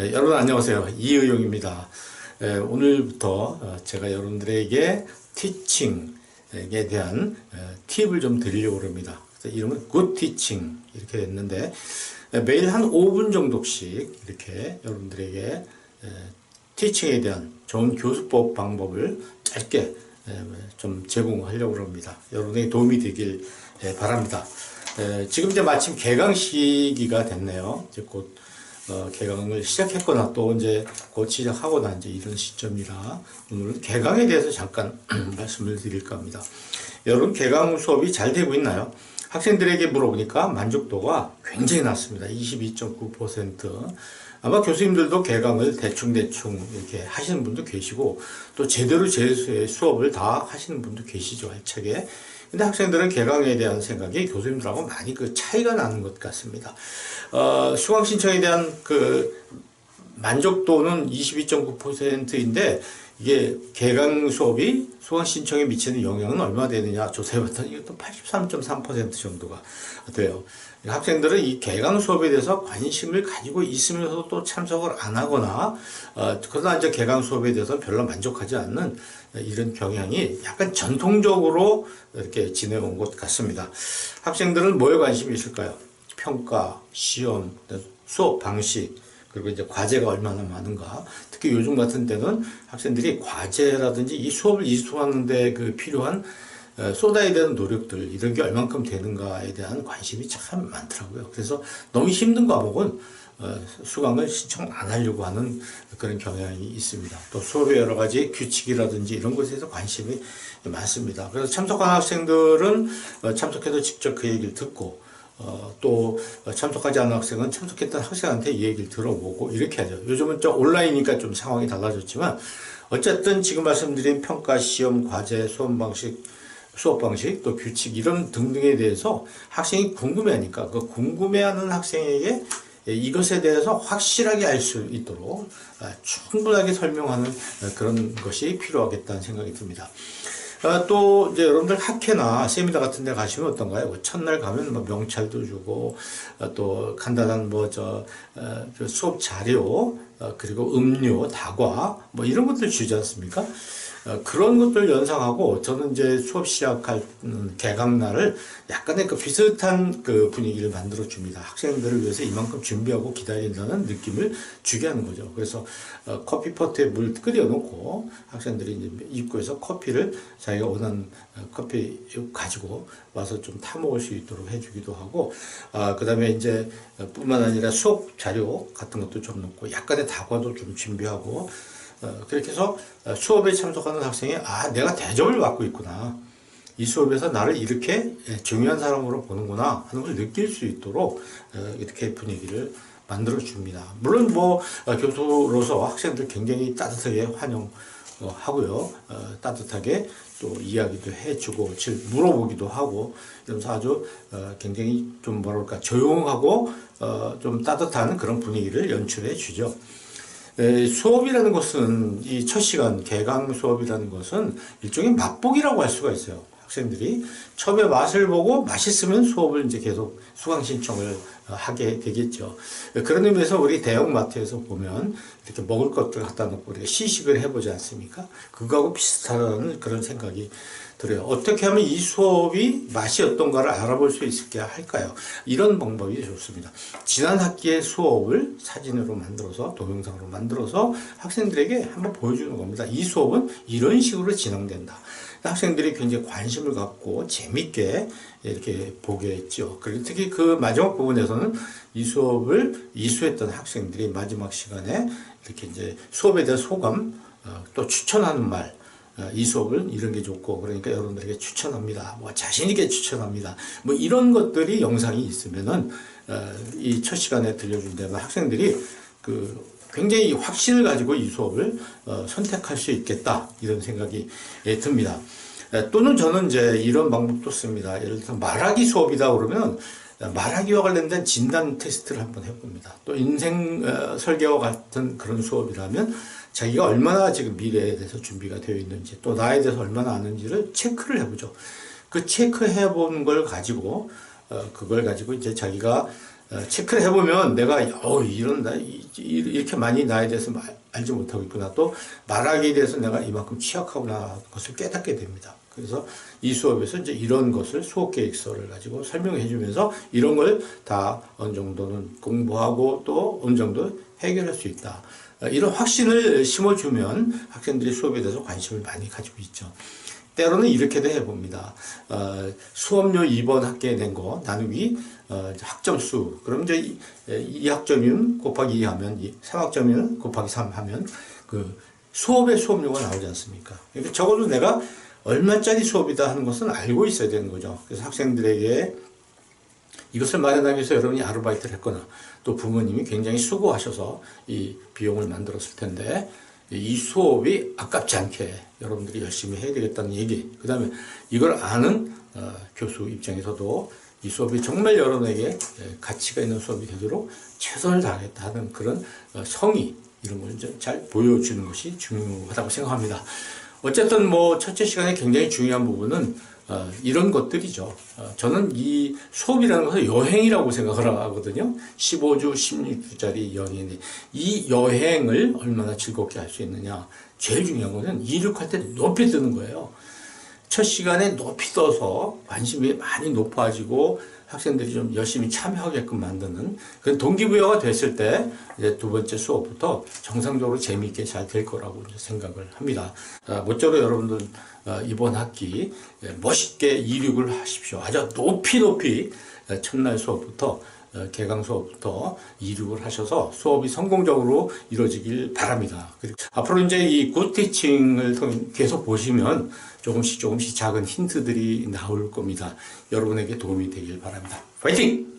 여러분 안녕하세요. 이의용입니다. 오늘부터 제가 여러분들에게 티칭에 대한 팁을 좀 드리려고 합니다. 이름은 굿 티칭 이렇게 됐는데 매일 한 5분 정도씩 이렇게 여러분들에게 티칭에 대한 좋은 교수법 방법을 짧게 좀 제공하려고 합니다. 여러분에게 도움이 되길 바랍니다. 지금 이제 마침 개강 시기가 됐네요. 이제 곧 개강을 시작했거나 또 이제 곧 시작하거나 이제 이런 시점이라 오늘은 개강에 대해서 잠깐 말씀을 드릴까 합니다. 여러분 개강 수업이 잘 되고 있나요? 학생들에게 물어보니까 만족도가 굉장히 낮습니다. 22.9%. 아마 교수님들도 개강을 대충 이렇게 하시는 분도 계시고 또 제대로 제 수업을 다 하시는 분도 계시죠. 알차게. 근데 학생들은 개강에 대한 생각이 교수님들하고 많이 그 차이가 나는 것 같습니다. 수강 신청에 대한 그 만족도는 22.9%인데 이게 개강 수업이 수강 신청에 미치는 영향은 얼마나 되느냐 조사해봤더니 이것도 83.3% 정도가 돼요. 학생들은 이 개강 수업에 대해서 관심을 가지고 있으면서도 또 참석을 안 하거나 그러나 이제 개강 수업에 대해서 별로 만족하지 않는 이런 경향이 약간 전통적으로 이렇게 지내온 것 같습니다. 학생들은 뭐에 관심이 있을까요? 평가, 시험, 수업 방식, 그리고 이제 과제가 얼마나 많은가. 특히 요즘 같은 때는 학생들이 과제라든지 이 수업을 이수하는데 그 필요한 쏟아야 되는 노력들, 이런 게 얼만큼 되는가에 대한 관심이 참 많더라고요. 그래서 너무 힘든 과목은 수강을 신청 안 하려고 하는 그런 경향이 있습니다. 또 수업의 여러 가지 규칙이라든지 이런 것에 대해서 관심이 많습니다. 그래서 참석한 학생들은 참석해서 직접 그 얘기를 듣고 또 참석하지 않은 학생은 참석했던 학생한테 이 얘기를 들어보고 이렇게 하죠. 요즘은 좀 온라인이니까 좀 상황이 달라졌지만 어쨌든 지금 말씀드린 평가, 시험, 과제, 수업 방식, 또 규칙 이런 등등에 대해서 학생이 궁금해하니까 그 궁금해하는 학생에게 이것에 대해서 확실하게 알 수 있도록 충분하게 설명하는 그런 것이 필요하겠다는 생각이 듭니다. 또 이제 여러분들 학회나 세미나 같은 데 가시면 어떤가요? 첫날 가면 뭐 명찰도 주고 또 간단한 수업 자료 그리고 음료, 다과 뭐 이런 것들 주지 않습니까? 그런 것들 연상하고 저는 이제 수업 시작할 개강날을 약간의 그 비슷한 그 분위기를 만들어 줍니다. 학생들을 위해서 이만큼 준비하고 기다린다는 느낌을 주게 하는 거죠. 그래서 커피포트에 물 끓여 놓고 학생들이 이제 입구에서 커피를 자기가 원하는 커피 가지고 와서 좀 타먹을 수 있도록 해주기도 하고 그 다음에 이제 뿐만 아니라 수업 자료 같은 것도 좀 넣고 약간의 다과도 좀 준비하고 그렇게 해서 수업에 참석하는 학생이 내가 대접을 받고 있구나. 이 수업에서 나를 이렇게 중요한 사람으로 보는구나 하는 걸 느낄 수 있도록 이렇게 분위기를 만들어 줍니다. 물론 교수로서 학생들 굉장히 따뜻하게 환영하고요. 따뜻하게 또 이야기도 해주고 물어보기도 하고 이러면서 아주 굉장히 좀 조용하고 좀 따뜻한 그런 분위기를 연출해 주죠. 수업이라는 것은 이 첫 시간 개강 수업이라는 것은 일종의 맛보기라고 할 수가 있어요. 학생들이 처음에 맛을 보고 맛있으면 수업을 이제 계속 수강 신청을 하게 되겠죠. 그런 의미에서 우리 대형마트에서 보면 이렇게 먹을 것들 갖다 놓고 우리가 시식을 해보지 않습니까? 그거하고 비슷하다는 그런 생각이 들어요. 어떻게 하면 이 수업이 맛이 어떤가를 알아볼 수 있게 할까요? 이런 방법이 좋습니다. 지난 학기의 수업을 사진으로 만들어서 동영상으로 만들어서 학생들에게 한번 보여주는 겁니다. 이 수업은 이런 식으로 진행된다. 학생들이 굉장히 관심을 갖고 재밌게 이렇게 보게 했죠. 그리고 특히 그 마지막 부분에서는 이 수업을 이수했던 학생들이 마지막 시간에 이렇게 이제 수업에 대한 소감, 또 추천하는 말, 이 수업은 이런 게 좋고 그러니까 여러분들에게 추천합니다. 자신있게 추천합니다. 이런 것들이 영상이 있으면은 이 첫 시간에 들려준다면 학생들이 굉장히 확신을 가지고 이 수업을 선택할 수 있겠다 이런 생각이 듭니다. 또는 저는 이제 이런 방법도 씁니다. 예를 들어서 말하기 수업이다 그러면 말하기와 관련된 진단 테스트를 한번 해봅니다. 또 인생 설계와 같은 그런 수업이라면 자기가 얼마나 지금 미래에 대해서 준비가 되어 있는지 또 나에 대해서 얼마나 아는지를 체크를 해보죠. 그 체크해 본 걸 가지고 그걸 가지고 이제 자기가 체크를 해보면 내가 이렇게 많이 나에 대해서 알지 못하고 있구나, 또 말하기에 대해서 내가 이만큼 취약하구나 것을 깨닫게 됩니다. 그래서 이 수업에서 이제 이런 것을 수업 계획서를 가지고 설명해 주면서 이런 걸 다 어느 정도는 공부하고 또 어느 정도 해결할 수 있다, 이런 확신을 심어주면 학생들이 수업에 대해서 관심을 많이 가지고 있죠. 때로는 이렇게도 해봅니다. 수업료 2번 학기에 낸 거 나누기 학점수. 그럼 이제 2학점이면 곱하기 2 하면 3학점이면 곱하기 3 하면 그 수업의 수업료가 나오지 않습니까? 그러니까 적어도 내가 얼마짜리 수업이다 하는 것은 알고 있어야 되는 거죠. 그래서 학생들에게 이것을 마련하기 위해서 여러분이 아르바이트를 했거나 또 부모님이 굉장히 수고하셔서 이 비용을 만들었을 텐데 이 수업이 아깝지 않게 여러분들이 열심히 해야 되겠다는 얘기, 그 다음에 이걸 아는 교수 입장에서도 이 수업이 정말 여러분에게 가치가 있는 수업이 되도록 최선을 다하겠다 하는 그런 성의, 이런 걸 잘 보여주는 것이 중요하다고 생각합니다. 어쨌든 뭐 첫째 시간에 굉장히 중요한 부분은 이런 것들이죠. 저는 이 수업이라는 것을 여행이라고 생각을 하거든요. 15주, 16주짜리 여행인데 이 여행을 얼마나 즐겁게 할 수 있느냐. 제일 중요한 것은 이륙할 때 높이 뜨는 거예요. 첫 시간에 높이 떠서 관심이 많이 높아지고 학생들이 좀 열심히 참여하게끔 만드는 그런 동기부여가 됐을 때 이제 두 번째 수업부터 정상적으로 재미있게 잘 될 거라고 생각을 합니다. 모쪼록 여러분들 이번 학기 멋있게 이륙을 하십시오. 아주 높이 첫날 수업부터 개강 수업부터 이륙을 하셔서 수업이 성공적으로 이루어지길 바랍니다. 그리고 앞으로 이제 이 굿티칭을 통해 계속 보시면 조금씩 작은 힌트들이 나올 겁니다. 여러분에게 도움이 되길 바랍니다. 파이팅!